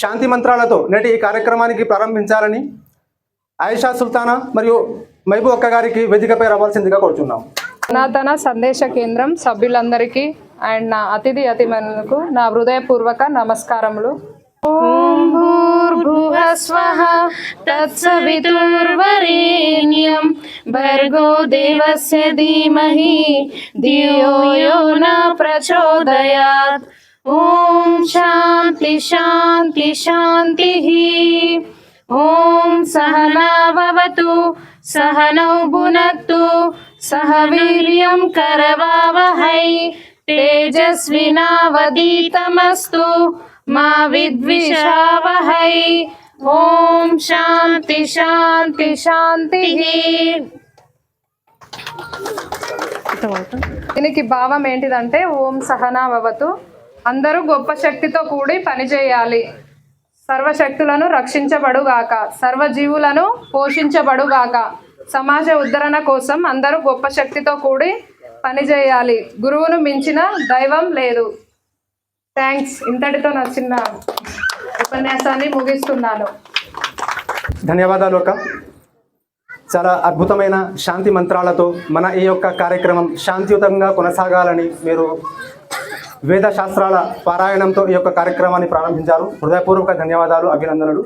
శాంతి మంత్రాలతో నేటి ఈ కార్యక్రమానికి ప్రారంభించాలని ఆయిషా సుల్తానా మరియు మహబూబ్ అక్క గారికి వేదికపై రావాల్సిందిగా కోరుచున్నాం. సనాతన సందేశ కేంద్రం సభ్యులందరికీ అండ్ నా అతిథులకు నా హృదయపూర్వక నమస్కారములు. ఓం భూర్భువస్వః తత్సవితుర్వరేణ్యం భర్గో దేవస్య ధీమహి ధియో యో న ప్రచోదయాత్. ఓం శాంతి శాంతి శాంతిః. ఓం సహనా భవతు సహనౌ భునక్తు సహ వీర్యం కరవావహై తేజస్వినావధీతమస్తు మా విద్విషావహై. ఓం శాంతి శాంతి శాంతి. దీనికి భావం ఏంటిదంటే ఓం సహనా భవతు, అందరూ గొప్ప శక్తితో కూడి పనిచేయాలి, సర్వశక్తులను రక్షించబడుగాక, సర్వజీవులను పోషించబడుగాక, సమాజ ఉద్ధరణ కోసం అందరూ గొప్ప శక్తితో కూడి పనిచేయాలి, గురువును మించిన దైవం లేదు. థ్యాంక్స్. ఇంతటితో నా చిన్న ఉపన్యాసాన్ని ముగిస్తున్నాను. ధన్యవాదాలు అక్క. చాలా అద్భుతమైన శాంతి మంత్రాలతో మన ఈ యొక్క కార్యక్రమం శాంతియుతంగా కొనసాగాలని మీరు వేద శాస్త్రాల పారాయణంతో ఈ యొక్క కార్యక్రమాన్ని ప్రారంభించారు. హృదయపూర్వక ధన్యవాదాలు, అభినందనలు.